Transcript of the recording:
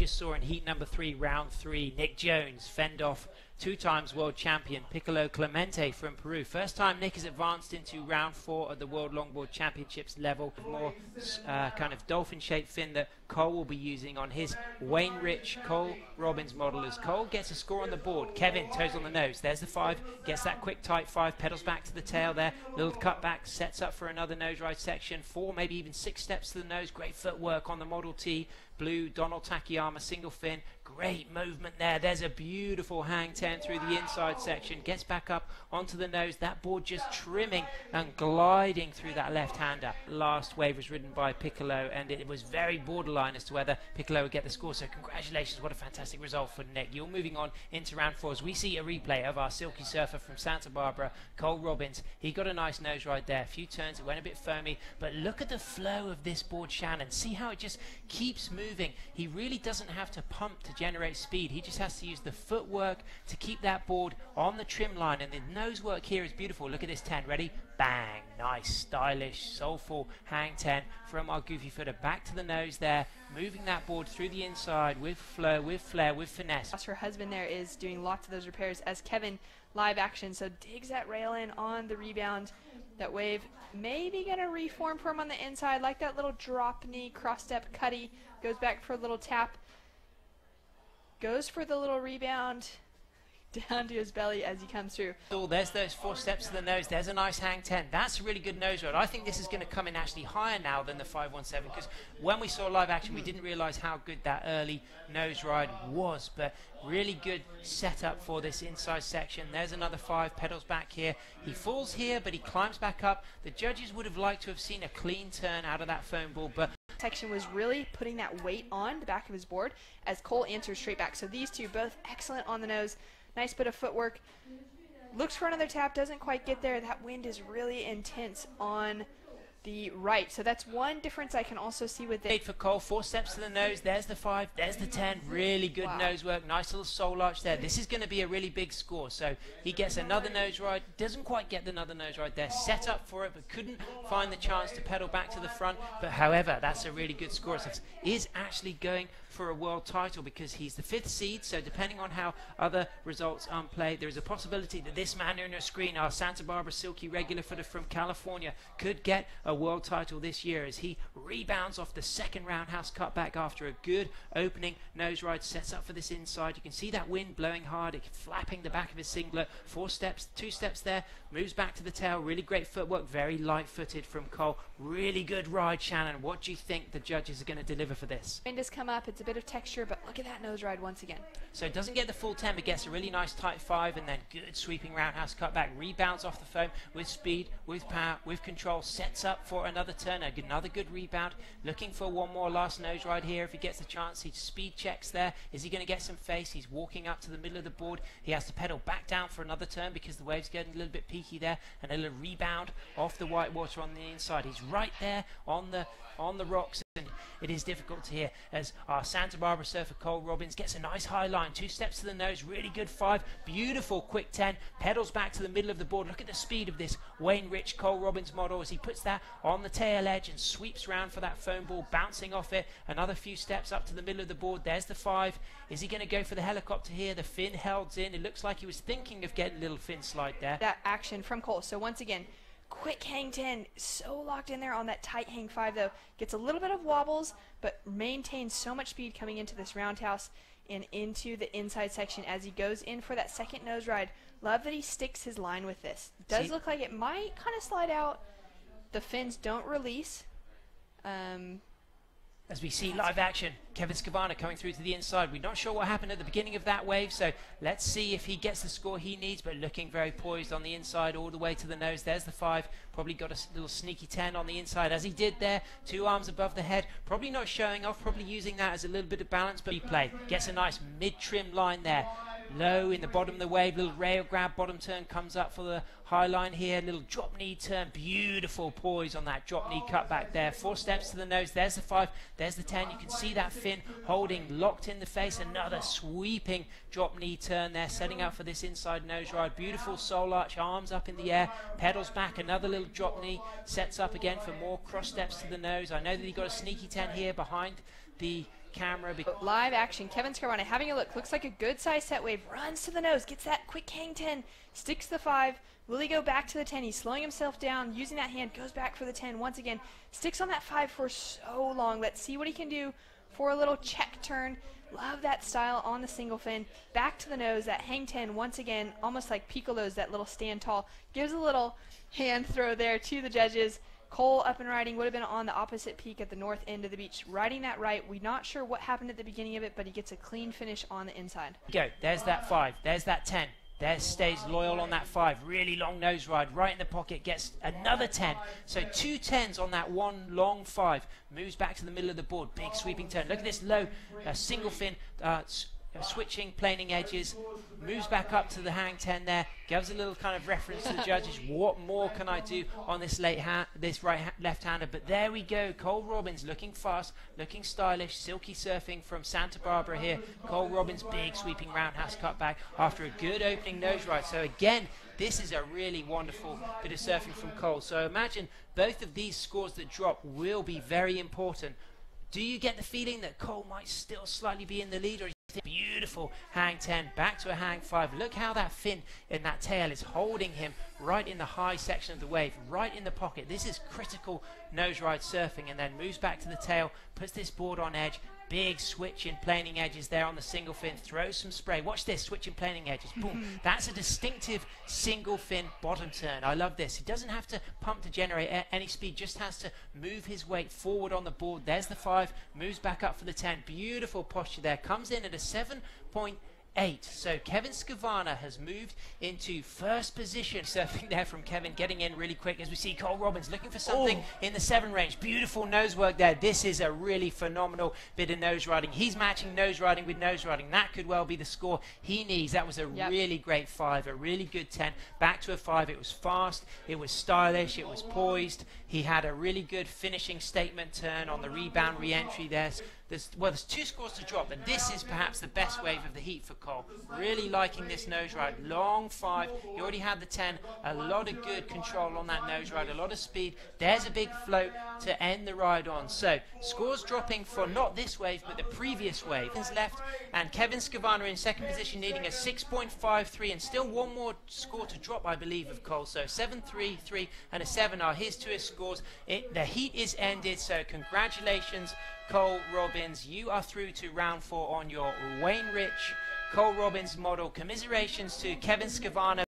just saw in heat number 3, round 3, Nick Jones fend off 2-times world champion Piccolo Clemente from Peru. First time Nick has advanced into round 4 at the World Longboard Championships level. More kind of dolphin-shaped fin that Cole will be using on his Wayne Rich Cole Robbins model. As Cole gets a score on the board, Kevin toes on the nose. There's the 5, gets that quick tight 5, pedals back to the tail there. Little cut back, sets up for another nose ride section. 4, maybe even 6 steps to the nose. Great footwork on the Model T. Blue Donald Takayama single fin. Great movement there. There's a beautiful hang 10 through the inside section. Gets back up onto the nose. That board just trimming and gliding through that left-hander. Last wave was ridden by Piccolo, and it was very borderline as to whether Piccolo would get the score. So congratulations, what a fantastic result for Nick. You're moving on into round 4 as we see a replay of our silky surfer from Santa Barbara, Cole Robbins. He got a nice nose ride there. A few turns, it went a bit foamy, but look at the flow of this board, Shannon. See how it just keeps moving. He really doesn't have to pump to generate speed. He just has to use the footwork to keep that board on the trim line, and the nose work here is beautiful. Look at this 10. Ready? Bang. Nice, stylish, soulful hang 10 from our goofy footer. Back to the nose there, moving that board through the inside with flow, with flair, with finesse. Her husband there is doing lots of those repairs as Kevin live action, so digs that rail in on the rebound. That wave maybe gonna reform for him on the inside, like that little drop knee cross step cutty. Goes back for a little tap, goes for the little rebound down to his belly as he comes through. Oh, there's those 4 steps to the nose. There's a nice hang 10. That's a really good nose ride. I think this is going to come in actually higher now than the 517, because when we saw live action we didn't realize how good that early nose ride was, but really good setup for this inside section. There's another 5, pedals back here. He falls here, but he climbs back up. The judges would have liked to have seen a clean turn out of that foam ball, but section was really putting that weight on the back of his board as Cole answers straight back. So these two both excellent on the nose. Nice bit of footwork. Looks for another tap, doesn't quite get there. That wind is really intense on the right. So that's one difference I can also see with it. For Cole, 4 steps to the nose. There's the 5, there's the 10. Really good nose work. Nice little soul arch there. This is going to be a really big score. So he gets another nose ride. Doesn't quite get another nose ride there. Set up for it, but couldn't find the chance to pedal back to the front. But however, that's a really good score. So is actually going for a world title because he's the 5th seed. So depending on how other results play, there is a possibility that this man on your screen, our Santa Barbara Silky regular footer from California, could get a world title this year as he rebounds off the second roundhouse cutback after a good opening nose ride. Sets up for this inside. You can see that wind blowing hard, it flapping the back of his singlet. 4 steps, 2 steps there, moves back to the tail. Really great footwork, very light footed from Cole. Really good ride, Shannon. What do you think the judges are going to deliver for this? Wind has come up, it's a bit of texture, but look at that nose ride once again. So it doesn't get the full 10, but gets a really nice tight 5, and then good sweeping roundhouse cutback. Rebounds off the foam with speed, with power, with control. Sets up for another turn, another good rebound. Looking for one more last nose ride here if he gets the chance. He speed checks there. Is he going to get some face? He's walking up to the middle of the board. He has to pedal back down for another turn because the wave's getting a little bit peaky there, and a little rebound off the white water on the inside. He's right there on the rocks, and it is difficult to hear as our Santa Barbara surfer Cole Robbins gets a nice high line. 2 steps to the nose, really good 5, beautiful quick 10, pedals back to the middle of the board. Look at the speed of this Wayne Rich Cole Robbins model as he puts that on the tail edge and sweeps round for that foam ball, bouncing off it. Another few steps up to the middle of the board. There's the 5. Is he going to go for the helicopter here? The fin held in. It looks like he was thinking of getting a little fin slide there. That action from Cole. So once again, quick hang 10, so locked in there on that tight hang 5 though. Gets a little bit of wobbles, but maintains so much speed coming into this roundhouse and into the inside section as he goes in for that second nose ride. Love that he sticks his line with this. Does look like it might kind of slide out. The fins don't release. As we see live action, Kevin Skvarna coming through to the inside. We're not sure what happened at the beginning of that wave, so let's see if he gets the score he needs, but looking very poised on the inside all the way to the nose. There's the 5. Probably got a little sneaky 10 on the inside, as he did there. 2 arms above the head. Probably not showing off, probably using that as a little bit of balance, but he gets a nice mid-trim line there. Low in the bottom of the wave, little rail grab, bottom turn comes up for the high line here, little drop knee turn, beautiful poise on that drop knee cut back there. 4 steps to the nose, there's the 5, there's the 10. You can see that fin holding, locked in the face. Another sweeping drop knee turn there, setting up for this inside nose ride. Beautiful soul arch, arms up in the air, pedals back, another little drop knee, sets up again for more cross steps to the nose. I know that he got a sneaky 10 here behind the camera. Live action, Kevin Skvarna having a look, looks like a good size set wave, runs to the nose, gets that quick hang 10, sticks the 5, will he go back to the 10? He's slowing himself down, using that hand, goes back for the 10 once again, sticks on that 5 for so long. Let's see what he can do for a little check turn. Love that style on the single fin. Back to the nose, that hang 10 once again, almost like Piccolo's, that little stand tall. Gives a little hand throw there to the judges. Cole up and riding, would have been on the opposite peak at the north end of the beach. Riding that right, we're not sure what happened at the beginning of it, but he gets a clean finish on the inside. Go, there's that 5, there's that 10. There stays loyal on that 5, really long nose ride, right in the pocket, gets another 10. So 2 10s on that one long 5, moves back to the middle of the board, big sweeping turn. Look at this low single fin, switching, planing edges, moves back up to the hang 10 there, gives a little kind of reference to the judges, what more can I do on this left-hander? But there we go, Cole Robbins looking fast, looking stylish, silky surfing from Santa Barbara here. Cole Robbins, big sweeping roundhouse cutback after a good opening nose ride. So again, this is a really wonderful bit of surfing from Cole. So imagine both of these scores that drop will be very important. Do you get the feeling that Cole might still slightly be in the lead, or beautiful hang 10 back to a hang 5? Look how that fin in that tail is holding him right in the high section of the wave, right in the pocket. This is critical nose ride surfing, and then moves back to the tail, puts this board on edge. Big switch in planing edges there on the single fin, throws some spray. Watch this, switch in planing edges, boom. That's a distinctive single fin bottom turn. I love this. He doesn't have to pump to generate any speed, just has to move his weight forward on the board. There's the 5, moves back up for the 10. Beautiful posture there, comes in at a 7.8. So Kevin Skvarna has moved into first position. Surfing there from Kevin, getting in really quick as we see Cole Robbins looking for something in the 7 range. Beautiful nose work there. This is a really phenomenal bit of nose riding. He's matching nose riding with nose riding. That could well be the score he needs. That was a really great 5, a really good 10. Back to a 5. It was fast, it was stylish, it was poised. He had a really good finishing statement turn on the rebound re-entry there. There's 2 scores to drop, but this is perhaps the best wave of the heat for Cole. Really liking this nose ride. Long 5, he already had the 10, a lot of good control on that nose ride, a lot of speed. There's a big float to end the ride on. So scores dropping for not this wave, but the previous wave. Left, and Kevin Skvarna in second position, needing a 6.53, and still one more score to drop, I believe, of Cole. So 7.33 and a 7 are his 2 scores. The heat is ended, so congratulations, Cole Robbins. You are through to round 4 on your Wayne Rich Cole Robbins model. Commiserations to Kevin Skvarna.